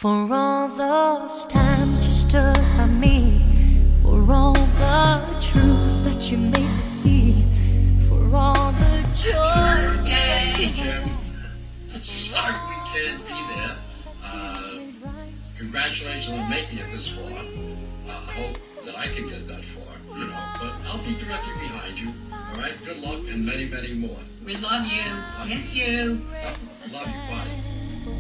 For all those times you stood by me, for all the truth that you made me see, for all the joy that you Jim. Sorry we can't be there. Congratulations on making it this far. I hope that I can get that far, but I'll be directly behind you. All right? Good luck and many, many more. We love you. Miss you. Love you. Bye.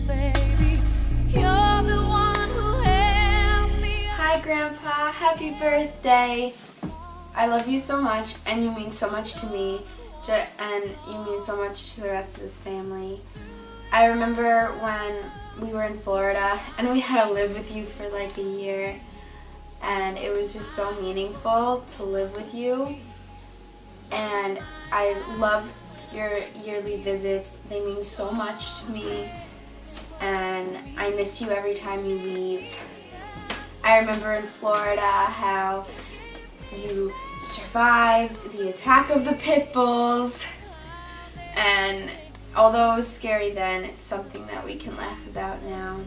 baby. You're the one who held me. Hi, Grandpa. Happy birthday. I love you so much, and you mean so much to me, and you mean so much to the rest of this family. I remember when we were in Florida, and we had to live with you for like a year, and it was just so meaningful to live with you. And I love your yearly visits. They mean so much to me, and I miss you every time you leave. I remember in Florida how you survived the attack of the pit bulls, and although it was scary then, it's something that we can laugh about now.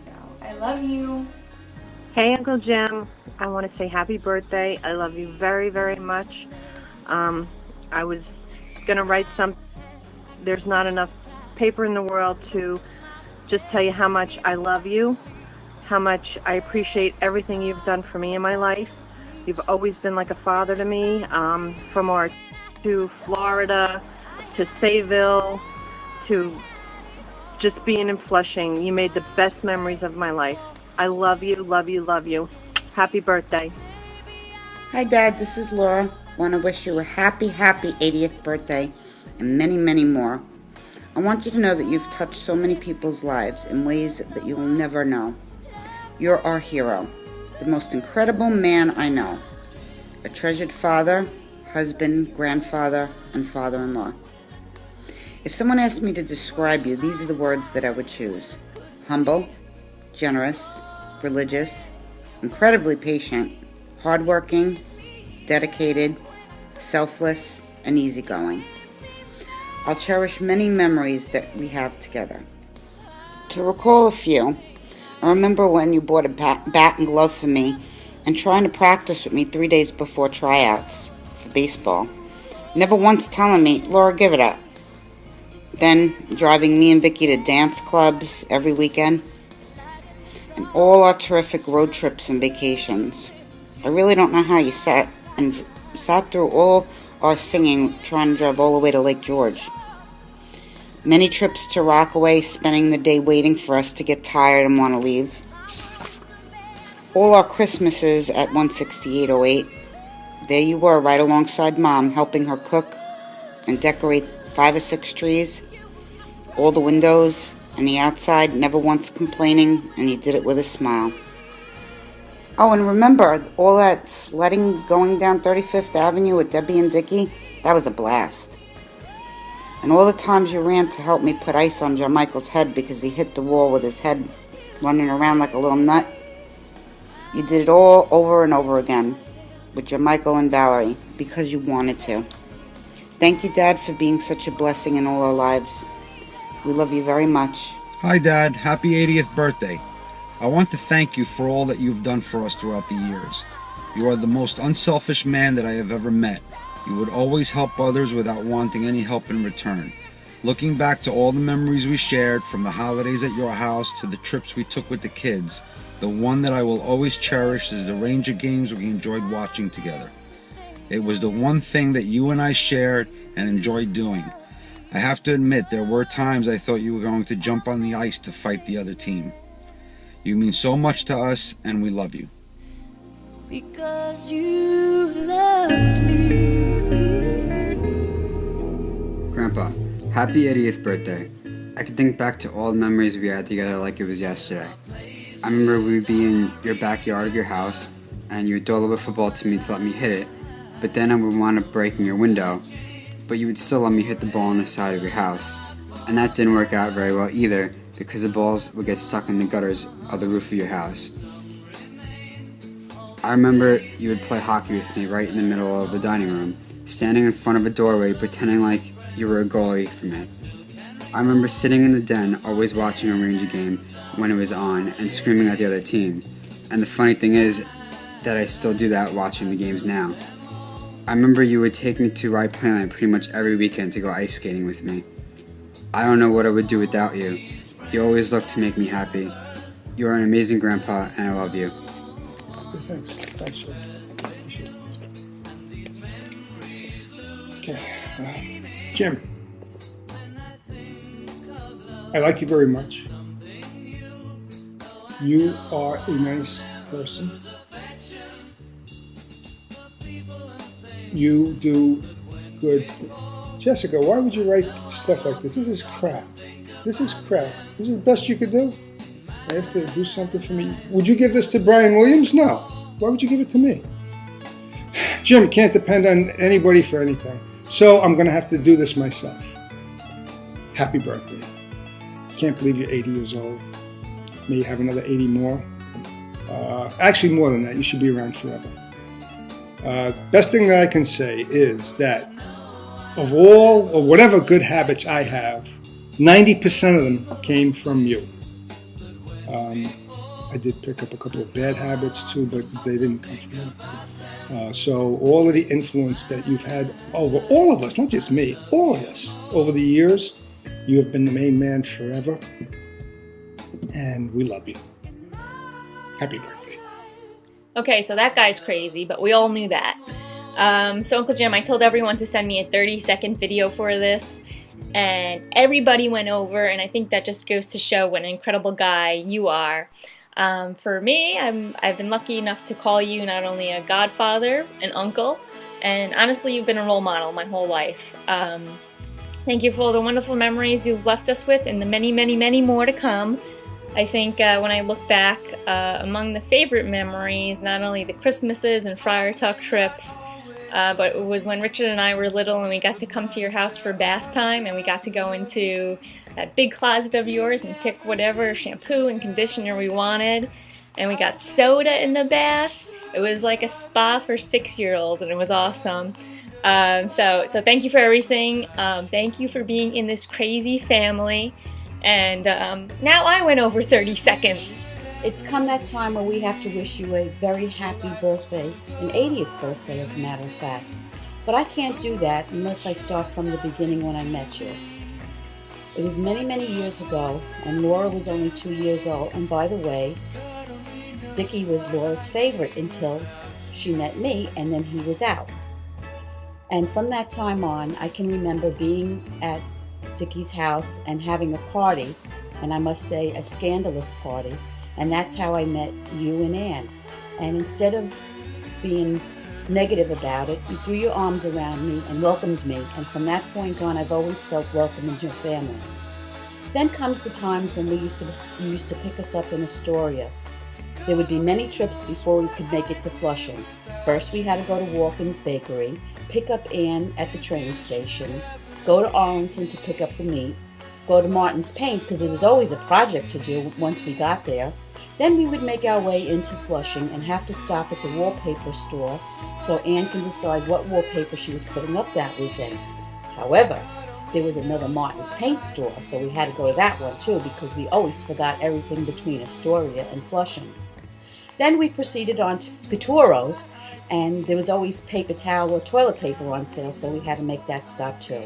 So, I love you. Hey, Uncle Jim. I want to say happy birthday. I love you very, very much. I was going to write some. There's not enough paper in the world to just tell you how much I love you, how much I appreciate everything you've done for me in my life. You've always been like a father to me, from our to Florida, to Sayville, to just being in Flushing. You made the best memories of my life. I love you, love you, love you. Happy birthday. Hi, Dad. This is Laura. Want to wish you a happy, happy 80th birthday and many, many more. I want you to know that you've touched so many people's lives in ways that you'll never know. You're our hero, the most incredible man I know, a treasured father, husband, grandfather, and father-in-law. If someone asked me to describe you, these are the words that I would choose: humble, generous, religious, incredibly patient, hardworking, dedicated, selfless, and easygoing. I'll cherish many memories that we have together. To recall a few, I remember when you bought a bat and glove for me and trying to practice with me 3 days before tryouts for baseball. Never once telling me, "Laura, give it up." Then driving me and Vicky to dance clubs every weekend. And all our terrific road trips and vacations. I really don't know how you sat through all our singing trying to drive all the way to Lake George. Many trips to Rockaway, spending the day waiting for us to get tired and want to leave. All our Christmases at 16808. There you were, right alongside Mom, helping her cook and decorate 5 or 6 trees. All the windows and the outside, never once complaining, and you did it with a smile. Oh, and remember, all that sledding going down 35th Avenue with Debbie and Dickie? That was a blast. And all the times you ran to help me put ice on John Michael's head because he hit the wall with his head running around like a little nut. You did it all over and over again with John Michael and Valerie because you wanted to. Thank you, Dad, for being such a blessing in all our lives. We love you very much. Hi, Dad. Happy 80th birthday. I want to thank you for all that you've done for us throughout the years. You are the most unselfish man that I have ever met. You would always help others without wanting any help in return. Looking back to all the memories we shared, from the holidays at your house to the trips we took with the kids, the one that I will always cherish is the Ranger games we enjoyed watching together. It was the one thing that you and I shared and enjoyed doing. I have to admit, there were times I thought you were going to jump on the ice to fight the other team. You mean so much to us, and we love you. Because you loved me. Grandpa, happy 80th birthday. I can think back to all the memories we had together like it was yesterday. I remember we'd be in your backyard of your house, and you would throw a little football to me to let me hit it, but then I would wind up breaking your window, but you would still let me hit the ball on the side of your house. And that didn't work out very well either, because the balls would get stuck in the gutters of the roof of your house. I remember you would play hockey with me right in the middle of the dining room, standing in front of a doorway pretending like you were a goalie for me. I remember sitting in the den, always watching a Ranger game when it was on and screaming at the other team. And the funny thing is that I still do that watching the games now. I remember you would take me to Ride Playland pretty much every weekend to go ice skating with me. I don't know what I would do without you. You always look to make me happy. You are an amazing grandpa, and I love you. Thanks. Thanks, sir. Appreciate it. Okay. Jim, I like you very much. You are a nice person. You do good. Jessica, why would you write stuff like this? This is crap. This is crap. This is the best you could do? I asked her to do something for me. Would you give this to Brian Williams? No. Why would you give it to me? Jim, can't depend on anybody for anything. So I'm going to have to do this myself. Happy birthday. Can't believe you're 80 years old. May you have another 80 more. Actually, more than that. You should be around forever. Best thing that I can say is that of all or whatever good habits I have, 90% of them came from you. I did pick up a couple of bad habits too, but they didn't come from me. So all of the influence that you've had over all of us, not just me, all of us, over the years, you have been the main man forever, and we love you. Happy birthday. Okay, so that guy's crazy, but we all knew that. So Uncle Jim, I told everyone to send me a 30-second video for this, and everybody went over, and I think that just goes to show what an incredible guy you are. For me, I've been lucky enough to call you not only a godfather, an uncle, and honestly, you've been a role model my whole life. Thank you for all the wonderful memories you've left us with, and the many, many, many more to come. I think when I look back, among the favorite memories, not only the Christmases and Friar Tuck trips, but it was when Richard and I were little and we got to come to your house for bath time, and we got to go into that big closet of yours and pick whatever shampoo and conditioner we wanted, and we got soda in the bath. It was like a spa for 6-year-olds, and it was awesome. So thank you for everything. Thank you for being in this crazy family. And now I went over 30 seconds. It's come that time where we have to wish you a very happy birthday, an 80th birthday as a matter of fact. But I can't do that unless I start from the beginning when I met you. It was many, many years ago, and Laura was only 2 years old. And by the way, Dickie was Laura's favorite until she met me, and then he was out. And from that time on, I can remember being at Dickie's house and having a party, and I must say a scandalous party, and that's how I met you and Ann. And instead of being negative about it, you threw your arms around me and welcomed me, and from that point on I've always felt welcome in your family. Then comes the times when you used to pick us up in Astoria. There would be many trips before we could make it to Flushing. First we had to go to Walken's Bakery, pick up Ann at the train station, go to Arlington to pick up the meat, go to Martin's Paint because it was always a project to do once we got there. Then we would make our way into Flushing and have to stop at the wallpaper store so Ann can decide what wallpaper she was putting up that weekend. However, there was another Martin's Paint store, so we had to go to that one too because we always forgot everything between Astoria and Flushing. Then we proceeded on to Scaturo's, and there was always paper towel or toilet paper on sale, so we had to make that stop too.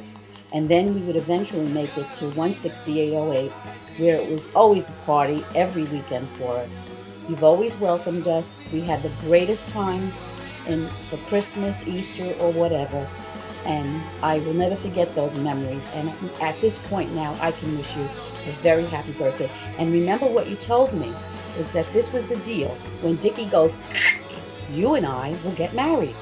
And then we would eventually make it to 16808, where it was always a party every weekend for us. You've always welcomed us. We had the greatest times for Christmas, Easter, or whatever. And I will never forget those memories. And at this point now, I can wish you a very happy birthday. And remember what you told me, is that this was the deal. When Dickie goes, you and I will get married.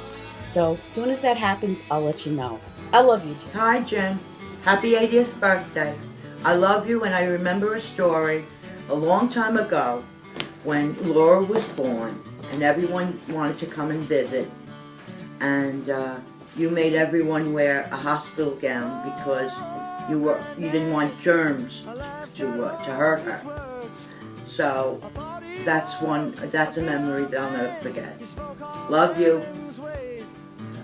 So as soon as that happens, I'll let you know. I love you, Jim. Hi, Jen. Happy 80th birthday. I love you, and I remember a story a long time ago when Laura was born, and everyone wanted to come and visit, and you made everyone wear a hospital gown because you didn't want germs to hurt her. So that's a memory that I'll never forget. Love you.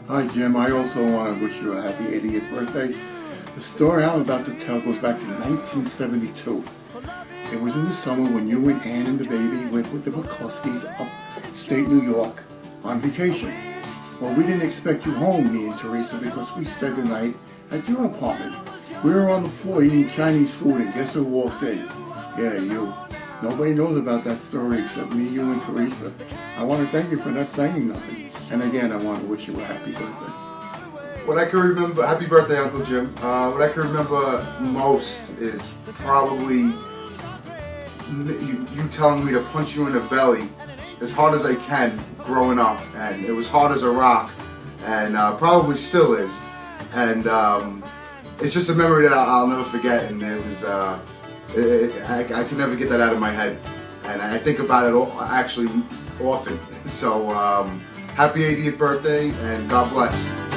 Hi Jim, I also want to wish you a happy 80th birthday. The story I'm about to tell goes back to 1972. It was in the summer when you and Ann and the baby went with the McCluskeys upstate New York on vacation. Well, we didn't expect you home, me and Teresa, because we stayed the night at your apartment. We were on the floor eating Chinese food, and guess who walked in? Yeah, you. Nobody knows about that story except me, you, and Teresa. I want to thank you for not saying nothing. And again, I want to wish you a happy birthday. What I can remember, happy birthday, Uncle Jim. What I can remember most is probably you telling me to punch you in the belly as hard as I can growing up. And it was hard as a rock, and probably still is. And it's just a memory that I'll never forget, and it was, I can never get that out of my head. And I think about it actually often. So, happy 80th birthday, and God bless.